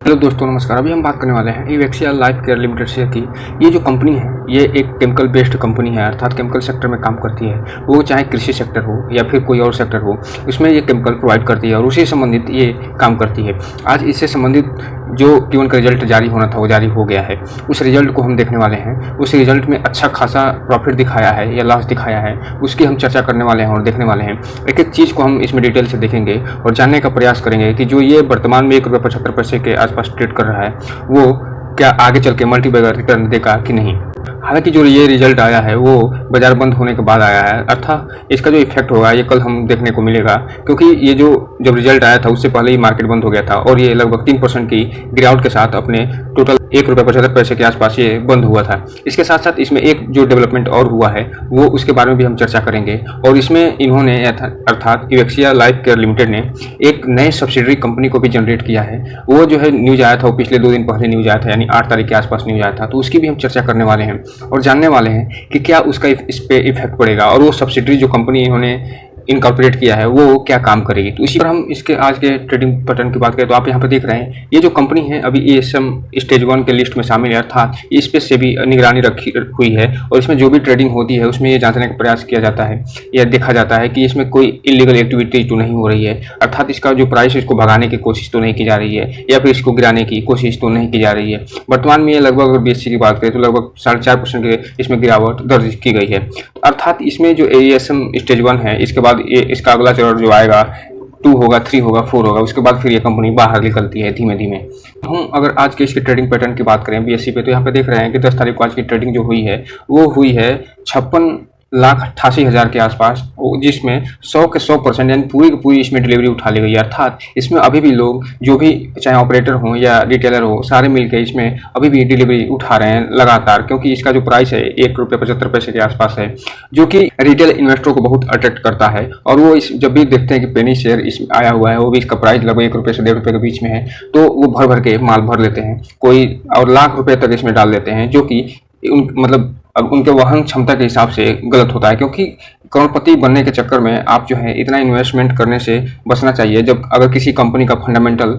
Hello दोस्तों, नमस्कार। अभी हम बात करने वाले हैं इवेक्सिया लाइफ केयर लिमिटेड से कि ये जो कंपनी है ये एक केमिकल बेस्ड कंपनी है, अर्थात केमिकल सेक्टर में काम करती है। वो चाहे कृषि सेक्टर हो या फिर कोई और सेक्टर हो, उसमें ये केमिकल प्रोवाइड करती है और उसी संबंधित ये काम करती है। आज इससे संबंधित जो Q1 का रिजल्ट जारी होना था वो जारी हो गया है। उस रिजल्ट को हम देखने वाले हैं। उस रिजल्ट में अच्छा खासा प्रॉफिट दिखाया है या लॉस दिखाया है, उसकी हम चर्चा करने वाले हैं और देखने वाले हैं। एक एक चीज़ को हम इसमें डिटेल से देखेंगे और जानने का प्रयास करेंगे कि जो ये वर्तमान में ₹1.75 के आसपास ट्रेड कर रहा है वो क्या आगे चल के मल्टीबैगर रिटर्न देगा कि नहीं। हालांकि जो ये रिजल्ट आया है वो बाजार बंद होने के बाद आया है, अर्थात इसका जो इफेक्ट होगा ये कल हम देखने को मिलेगा, क्योंकि ये जो जब रिजल्ट आया था उससे पहले ही मार्केट बंद हो गया था और ये लगभग 3% की गिरावट के साथ अपने टोटल ₹1.75 के आसपास ये बंद हुआ था। इसके साथ साथ इसमें एक जो डेवलपमेंट और हुआ है वो उसके बारे में भी हम चर्चा करेंगे। और इसमें इन्होंने अर्थात इवेक्सिया लाइफ केयर लिमिटेड ने एक नए सब्सिडरी कंपनी को भी जनरेट किया है। वो जो है न्यूज़ आया था, वो पिछले 2 दिन पहले न्यूज़ आया था, यानी 8 तारीख के आसपास न्यूज़ आया था, तो उसकी भी हम चर्चा करने वाले हैं और जानने वाले हैं कि क्या उसका इस पे इफेक्ट पड़ेगा और वो सब्सिडरी जो कंपनी इन्होंने इनकॉर्पोरेट किया है वो क्या काम करेगी। तो इसी पर हम इसके आज के ट्रेडिंग पैटर्न की बात करें तो आप यहाँ पर देख रहे हैं ये जो कंपनी है अभी ASM स्टेज 1 के लिस्ट में शामिल है, अर्थात इस पे से भी निगरानी रखी हुई है और इसमें जो भी ट्रेडिंग होती है उसमें ये जांचने का प्रयास किया जाता है या देखा जाता है कि इसमें कोई इलीगल एक्टिविटी तो नहीं हो रही है, अर्थात इसका जो प्राइस है इसको भगाने की कोशिश तो नहीं की जा रही है या फिर इसको गिराने की कोशिश तो नहीं की जा रही है। वर्तमान में ये लगभग अगर BSE की बात करें तो लगभग 4.5% के इसमें गिरावट दर्ज की गई है। तो अर्थात इसमें जो ASM स्टेज 1 है इसके बाद इसका अगला चरण जो आएगा 2 होगा, 3 होगा, 4 होगा, उसके बाद फिर ये कंपनी बाहर निकलती है धीमे धीमे। हम अगर आज के इसके ट्रेडिंग पैटर्न की बात करें BSE पे तो यहाँ पे देख रहे हैं कि 10 तारीख को आज की ट्रेडिंग जो हुई है वो हुई है 56,88,000 के आसपास, जिसमें 100 के 100% यानी पूरी की पूरी इसमें डिलीवरी उठा ली गई है। अर्थात इसमें अभी भी लोग जो भी चाहे ऑपरेटर हो या रिटेलर हो सारे मिलकर इसमें अभी भी डिलीवरी उठा रहे हैं लगातार, क्योंकि इसका जो प्राइस है ₹1.75 के आसपास है, जो कि रिटेल इन्वेस्टरों को बहुत अट्रैक्ट करता है। और वो इस जब भी देखते हैं कि पेनी शेयर इसमें आया हुआ है वो भी इसका प्राइस लगभग ₹1 से ₹1.5 के बीच में है, तो वो भर भर के माल भर लेते हैं कोई और लाख रुपए तक इसमें डाल देते हैं, जो कि मतलब अब उनके वहन क्षमता के हिसाब से गलत होता है, क्योंकि करोड़पति बनने के चक्कर में आप जो है इतना इन्वेस्टमेंट करने से बचना चाहिए जब अगर किसी कंपनी का फंडामेंटल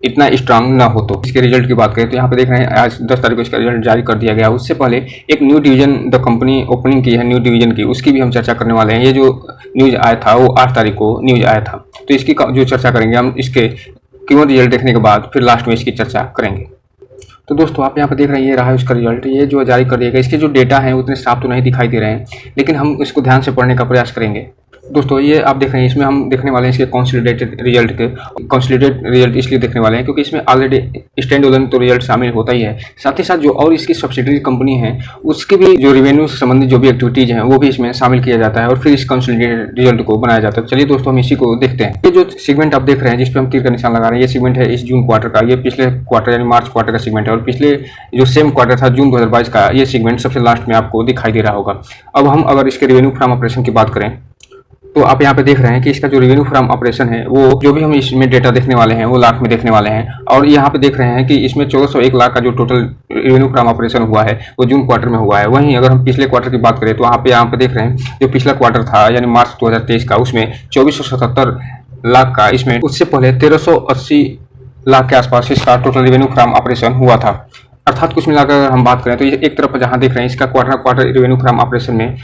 इतना स्ट्रांग ना हो। तो इसके रिजल्ट की बात करें तो यहाँ पे देख रहे हैं आज 10 तारीख को इसका रिजल्ट जारी कर दिया गया। उससे पहले एक new division the company opening की है न्यू डिवीजन की, उसकी भी हम चर्चा करने वाले हैं। ये जो न्यूज़ आया था वो 8 तारीख को न्यूज़ आया था, तो इसकी जो चर्चा करेंगे हम इसके Q1 रिजल्ट देखने के बाद फिर लास्ट में इसकी चर्चा करेंगे। तो दोस्तों आप यहाँ पर देख रहे हैं ये रहा है उसका रिजल्ट, ये जो जारी कर दिया गया। इसके जो डेटा हैं उतने साफ तो नहीं दिखाई दे रहे हैं, लेकिन हम इसको ध्यान से पढ़ने का प्रयास करेंगे। दोस्तों ये आप देख रहे हैं इसमें हम देखने वाले हैं इसके कंसोलिडेटेड रिजल्ट के। कंसोलिडेटेड रिजल्ट इसलिए देखने वाले हैं क्योंकि इसमें ऑलरेडी स्टैंड अलोन तो रिजल्ट शामिल होता ही है, साथ ही साथ जो और इसकी सब्सिडरी कंपनी है उसके भी जो रेवेन्यू से संबंधित जो भी एक्टिविटीज हैं वो भी इसमें शामिल किया जाता है और फिर इस कंसोलिडेटेड रिजल्ट को बनाया जाता है। चलिए दोस्तों हम इसी को देखते हैं। ये जो सेगमेंट आप देख रहे हैं जिस पर हम तीर का निशान लगा रहे हैं, ये सेगमेंट है इस जून क्वार्टर का, ये पिछले क्वार्टर यानी मार्च क्वार्टर का सेगमेंट है और पिछले जो सेम क्वार्टर था जून 2022 का ये सेगमेंट सबसे लास्ट में आपको दिखाई दे रहा होगा। अब हम अगर इसके रेवेन्यू फ्रॉम ऑपरेशन की बात करें तो आप यहाँ पे देख रहे हैं कि इसका जो रेवेन्यू फ्रॉम ऑपरेशन है वो जो भी हम इसमें डेटा देखने वाले हैं वो लाख में देखने वाले हैं। और यहाँ पे देख रहे हैं कि इसमें 1401 लाख का जो टोटल रेवेन्यू फ्रॉम ऑपरेशन हुआ है वो जून क्वार्टर में हुआ है। वहीं अगर हम पिछले क्वार्टर की बात करें तो यहाँ पे देख रहे हैं जो पिछला क्वार्टर था यानी मार्च 2023 का, उसमें 2477 लाख का, इसमें उससे पहले 1380 लाख के आसपास इसका टोटल रेवेन्यू फ्रॉम ऑपरेशन हुआ था। अर्थात कुछ मिलाकर अगर हम बात करें तो एक तरफ जहां देख रहे हैं इसका क्वार्टर रेवेन्यू फ्रॉम ऑपरेशन में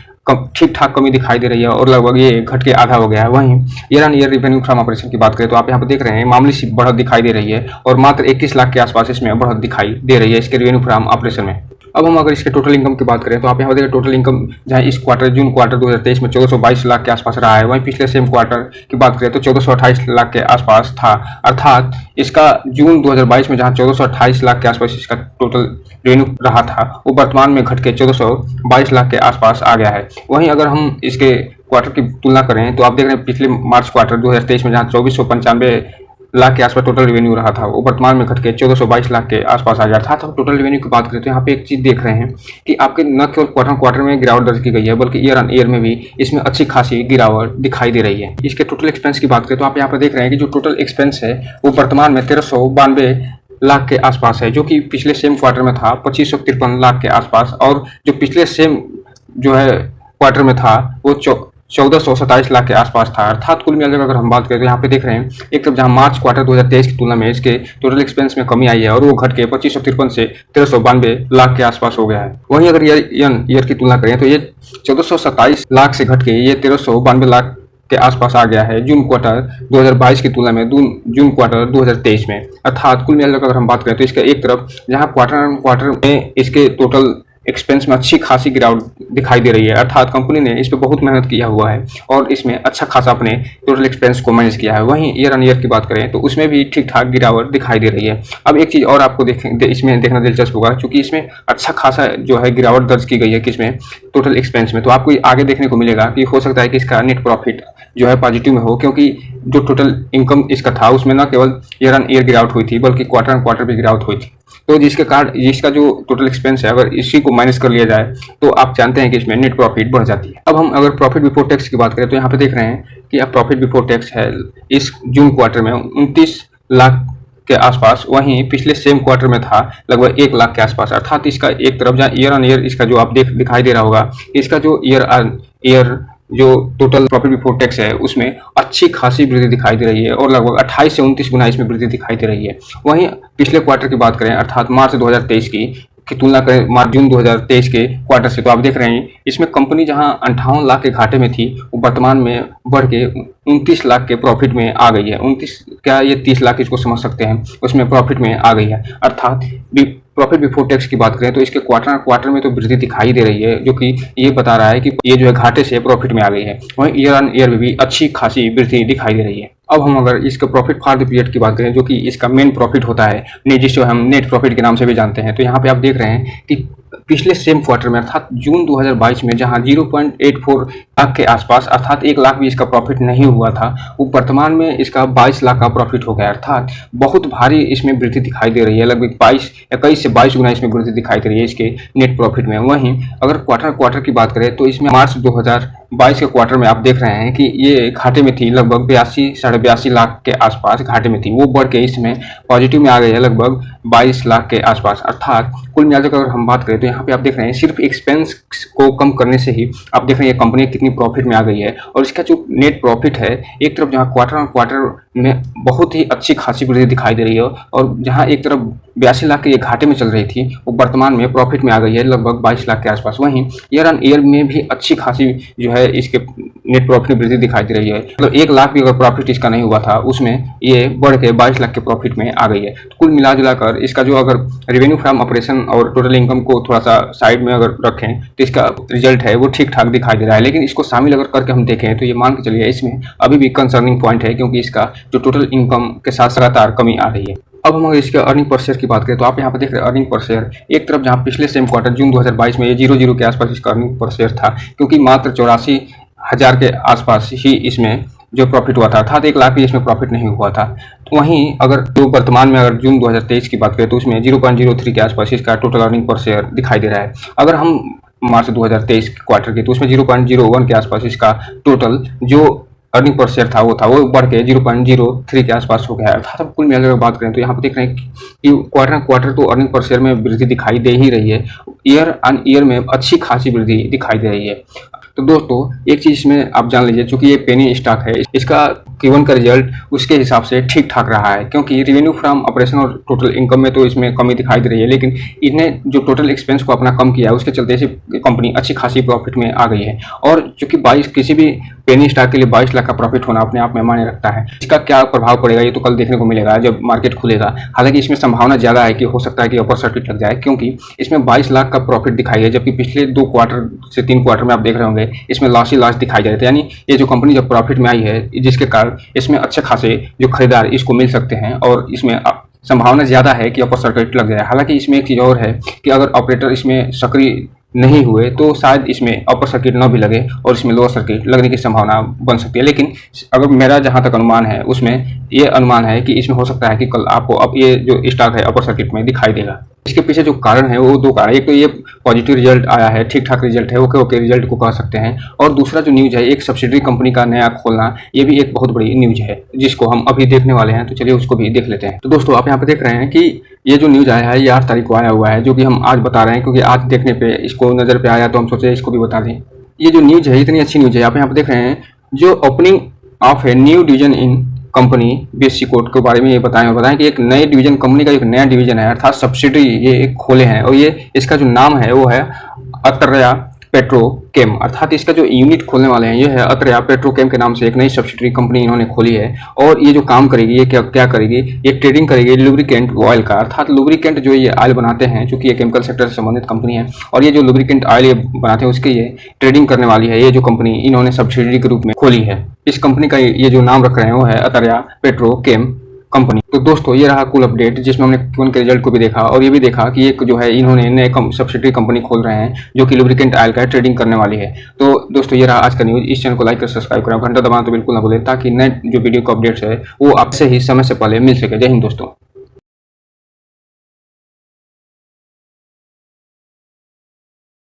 ठीक ठाक कमी दिखाई दे रही है और लगभग ये घट के आधा हो गया है। वहीं year on year revenue from operation की बात करें तो आप यहाँ पर देख रहे हैं मामूली सी बढ़त दिखाई दे रही है और मात्र 21 लाख के आसपास इसमें बढ़त दिखाई दे रही है इसके रेवेन्यू फ्रॉम ऑपरेशन में। अब हम अगर इसके टोटल इनकम की बात करें तो आप यहाँ पर देखें टोटल इनकम जहाँ इस क्वार्टर जून क्वार्टर 2023 में 1422 लाख के आसपास रहा है, वहीं पिछले सेम क्वार्टर की बात करें तो 1428 लाख के आसपास था। अर्थात इसका जून 2022 में जहाँ 1428 लाख के आसपास इसका टोटल रेवेन्यू रहा था वो वर्तमान में घट के 1422 लाख के आसपास आ गया है। वहीं अगर हम इसके क्वार्टर की तुलना करें तो आप देख रहे हैं पिछले मार्च क्वार्टर 2023 में जहाँ 2495 लाख के आसपास टोटल रेवेन्यू रहा था वो वर्तमान में घट के 1422 लाख के आसपास आ गया था। हम टोटल रेवेन्यू की बात करें तो यहाँ पे एक चीज देख रहे हैं कि आपके न केवल क्वार्टर में गिरावट दर्ज की गई है बल्कि ईयर ऑन ईयर में भी इसमें अच्छी खासी गिरावट दिखाई दे रही है। इसके टोटल एक्सपेंस की बात करें तो आप यहाँ पर देख रहे हैं कि जो टोटल एक्सपेंस है वो वर्तमान में 1392 लाख के आसपास है, जो कि पिछले सेम क्वार्टर में था 2553 लाख के आसपास, और जो पिछले सेम जो है क्वार्टर में था वो 1427 लाख के आसपास था। अर्थात कुल मिलाकर अगर हम बात करें तो यहाँ पे देख रहे हैं एक तरफ जहाँ मार्च क्वार्टर 2023 की तुलना में इसके टोटल एक्सपेंस में कमी आई है और वो घट के 2553 से 1392 लाख के आसपास हो गया है। वहीं अगर ईयर की तुलना करें तो ये 1427 लाख से घट के ये 1392 लाख के आसपास आ गया है जून क्वार्टर 2022 की तुलना में जून क्वार्टर 2023 में। अर्थात कुल मिलाकर अगर हम बात करें तो इसका एक तरफ जहां क्वार्टर में इसके टोटल एक्सपेंस में अच्छी खासी गिरावट दिखाई दे रही है, अर्थात कंपनी ने इस पर बहुत मेहनत किया हुआ है और इसमें अच्छा खासा अपने टोटल एक्सपेंस को मैनेज किया है। वहीं ईयर ऑन ईयर की बात करें तो उसमें भी ठीक ठाक गिरावट दिखाई दे रही है। अब एक चीज़ और आपको इसमें देखना दिलचस्प होगा, क्योंकि इसमें अच्छा खासा जो है गिरावट दर्ज की गई है किसमें, टोटल एक्सपेंस में, तो आपको आगे देखने को मिलेगा कि हो सकता है कि इसका नेट प्रॉफिट जो है पॉजिटिव में हो, क्योंकि जो टोटल इनकम इसका था उसमें न केवल ईयर ऑन ईयर गिरावट हुई थी बल्कि क्वार्टर ऑन क्वार्टर भी गिरावट हुई थी। तो जिसके कारण इसका जो टोटल एक्सपेंस है अगर इसी को माइनस कर लिया जाए तो आप जानते हैं कि इसमें नेट प्रॉफिट बढ़ जाती है। अब हम अगर प्रॉफिट बिफोर टैक्स की बात करें तो यहाँ पे देख रहे हैं कि अब प्रॉफिट बिफोर टैक्स है इस जून क्वार्टर में 29 लाख के आसपास, वहीं पिछले सेम क्वार्टर में था लगभग 1 लाख के आसपास। अर्थात इसका एक तरफ जहाँ ईयर ऑन ईयर इसका जो आप दिखाई दे रहा होगा, इसका जो ईयर ऑन ईयर जो टोटल प्रॉफिट बिफोर टैक्स है उसमें अच्छी खासी वृद्धि दिखाई दे रही है और लगभग 28 से 29 गुना इसमें वृद्धि दिखाई दे रही है। वहीं पिछले क्वार्टर की बात करें अर्थात मार्च 2023 की तुलना करें मार्च जून 2023 के क्वार्टर से, तो आप देख रहे हैं इसमें कंपनी जहां 58 लाख के घाटे में थी वो वर्तमान में बढ़ के 29 लाख के प्रॉफिट में आ गई है। 29 क्या ये 30 लाख इसको समझ सकते हैं, उसमें प्रॉफिट में आ गई है। अर्थात प्रॉफिट बिफोर टैक्स की बात करें तो इसके क्वार्टर में तो वृद्धि दिखाई दे रही है, जो कि ये बता रहा है कि ये जो है घाटे से प्रॉफिट में आ गई है। वहीं ईयर ऑन ईयर में भी अच्छी खासी वृद्धि दिखाई दे रही है। अब हम अगर इसका प्रॉफिट फॉर द पीरियड की बात करें, जो कि इसका मेन प्रॉफिट होता है, जिसको हम नेट प्रॉफिट के नाम से भी जानते हैं, तो यहाँ पे आप देख रहे हैं कि पिछले सेम क्वार्टर में अर्थात जून 2022 में जहां 0.84 लाख के आसपास अर्थात 1 लाख भी इसका प्रॉफिट नहीं हुआ था, वो वर्तमान में इसका 22 लाख का प्रॉफिट हो गया। अर्थात बहुत भारी इसमें वृद्धि दिखाई दे रही है, लगभग 21 से 22 गुना इसमें वृद्धि दिखाई दे रही है इसके नेट प्रॉफिट में। वहीं अगर क्वार्टर की बात करें तो इसमें मार्च 2022 के क्वार्टर में आप देख रहे हैं कि ये घाटे में थी, लगभग 82 लाख के आसपास घाटे में थी, वो बढ़ के इसमें पॉजिटिव में आ गई है लगभग 22 लाख के आसपास। अर्थात कुल मिलाकर अगर हम बात करें तो यहाँ पे आप देख रहे हैं सिर्फ एक्सपेंस को कम करने से ही आप देख रहे हैं कंपनी कितनी प्रॉफिट में आ गई है। और इसका जो नेट प्रॉफिट है एक तरफ जहाँ क्वार्टर में बहुत ही अच्छी खासी वृद्धि दिखाई दे रही है और जहाँ एक तरफ 82 लाख के ये घाटे में चल रही थी वो वर्तमान में प्रॉफिट में आ गई है लगभग 22 लाख के आसपास। वहीं ईयर ऑन ईयर में भी अच्छी खासी जो है इसके नेट प्रॉफिट में वृद्धि दिखाई दे रही है, मतलब 1 लाख भी अगर प्रॉफिट इसका नहीं हुआ था उसमें ये बढ़ के 22 लाख के प्रॉफिट में आ गई है। तो कुल मिला जुलाकर इसका जो अगर रेवेन्यू फ्रॉम ऑपरेशन और टोटल इनकम को थोड़ा सा साइड में अगर रखें तो इसका रिजल्ट है वो ठीक ठाक दिखाई दे रहा है, लेकिन इसको शामिल अगर करके हम देखें तो ये मान के चलिए इसमें अभी भी कंसर्निंग पॉइंट है, क्योंकि इसका जो टोटल इनकम के साथ लगातार कमी आ रही है। अब हम अगर इसके अर्निंग पर शेयर की बात करें तो आप यहाँ पर देख रहे हैं अर्निंग पर शेयर एक तरफ जहाँ पिछले सेम क्वार्टर जून 2022 में ये 00 के आसपास इसका अर्निंग पर शेयर था, क्योंकि मात्र 84,000 के आसपास ही इसमें जो प्रॉफिट हुआ था, अर्थात 1 लाख भी इसमें प्रॉफिट नहीं हुआ था। तो वहीं अगर जो वर्तमान में अगर जून 2023 की बात करें तो उसमें 0.03 के आसपास इसका टोटल अर्निंग पर शेयर दिखाई दे रहा है। अगर हम मार्च 2023 क्वार्टर के तो उसमें 0.01 के आसपास इसका टोटल जो अर्निंग पर शेयर था वो बढ़ के 0.03 के आसपास हो गया है। अर्थात अब कुल मिलाकर बात करें तो यहाँ पर देख रहे हैं कि क्वार्टर तो अर्निंग पर शेयर में वृद्धि दिखाई दे ही रही है, ईयर ऑन ईयर में अच्छी खासी वृद्धि दिखाई दे रही है। तो दोस्तों एक चीज़ इसमें आप जान लीजिए, चूंकि ये पेनी स्टॉक है इसका Q1 का रिजल्ट उसके हिसाब से ठीक ठाक रहा है, क्योंकि रेवेन्यू फ्रॉम ऑपरेशन और टोटल इनकम में तो इसमें कमी दिखाई दे रही है, लेकिन इन्हें जो टोटल एक्सपेंस को अपना कम किया है उसके चलते इसे कंपनी अच्छी खासी प्रॉफिट में आ गई है। और चूंकि 22 किसी भी पेनी स्टॉक के लिए 22 लाख का प्रॉफिट होना अपने आप में मायने रखता है। इसका क्या प्रभाव पड़ेगा ये तो कल देखने को मिलेगा जब मार्केट खुलेगा। हालांकि इसमें संभावना ज़्यादा है कि हो सकता है कि अपर सर्किट लग जाए, क्योंकि इसमें 22 लाख का प्रॉफिट दिखाई है, जबकि पिछले 2 क्वार्टर से 3 क्वार्टर में आप देख रहे होंगे इसमें लॉस ही लॉस दिखाई दे रहे थे। यानी ये जो कंपनी जब प्रॉफिट में आई है जिसके कारण इसमें अच्छे खासे जो खरीदार इसको मिल सकते हैं और इसमें संभावना ज़्यादा है कि अपर सर्किट लग जाए। हालांकि इसमें एक चीज़ और है कि अगर ऑपरेटर इसमें सक्रिय नहीं हुए तो शायद इसमें अपर सर्किट न भी लगे और इसमें लोअर सर्किट लगने की संभावना बन सकती है। लेकिन अगर मेरा जहां तक अनुमान है उसमें ये अनुमान है कि इसमें हो सकता है कि कल आपको अब ये जो स्टॉक है अपर सर्किट में दिखाई देगा। इसके पीछे जो कारण है वो 2 कारण, एक तो ये पॉजिटिव रिजल्ट आया है, ठीक ठाक रिजल्ट है, ओके रिजल्ट को कह सकते हैं, और दूसरा जो न्यूज़ है एक सब्सिडरी कंपनी का नया खोलना, ये भी एक बहुत बड़ी न्यूज़ है जिसको हम अभी देखने वाले हैं। तो चलिए उसको भी देख लेते हैं। तो दोस्तों आप यहाँ पे देख रहे हैं कि ये जो न्यूज़ आया है ये 8 तारीख को आया हुआ है, जो कि हम आज बता रहे हैं, क्योंकि आज देखने पे इसको नज़र पे आया तो हम सोचे इसको भी बता दें। ये जो न्यूज है इतनी अच्छी न्यूज है, आप यहाँ पे देख रहे हैं जो ओपनिंग ऑफ है new division in company BSc code के बारे में ये बताएं कि एक नए डिवीजन कंपनी का एक नया डिवीजन है अर्थात सब्सिडरी ये एक खोले हैं और ये इसका जो नाम है वो है अत्रया पेट्रोकेम अर्थात इसका जो यूनिट खोलने वाले हैं ये है अत्रया पेट्रोकेम के नाम से एक नई सब्सिडरी कंपनी इन्होंने खोली है। और ये जो काम करेगी ये क्या करेगी, ये ट्रेडिंग करेगी लुब्रिकेंट ऑयल का अर्थात लुब्रिकेंट जो ये ऑयल बनाते हैं चूंकि ये केमिकल सेक्टर से संबंधित कंपनी है और ये जो लुब्रिकेंट ऑयल ये बनाते हैं उसकी ये ट्रेडिंग करने वाली है। ये जो कंपनी इन्होंने सब्सिडरी के रूप में खोली है, इस कंपनी का ये जो नाम रख रहे हैं वो है अत्रया पेट्रोकेम कंपनी। तो दोस्तों ये रहा कुल अपडेट जिसमें हमने Q1 के रिजल्ट को भी देखा और ये भी देखा कि एक जो है इन्होंने नए सब्सिडरी कंपनी खोल रहे हैं जो कि लुब्रिकेंट ऑयल का ट्रेडिंग करने वाली है। तो दोस्तों ये रहा आज का न्यूज। इस चैनल को लाइक कर सब्सक्राइब करें, घंटा दबाना तो बिल्कुल ना भूलें ताकि नए जो वीडियो को अपडेट्स है वो आपसे ही समय से पहले मिल सके। जय हिंद दोस्तों।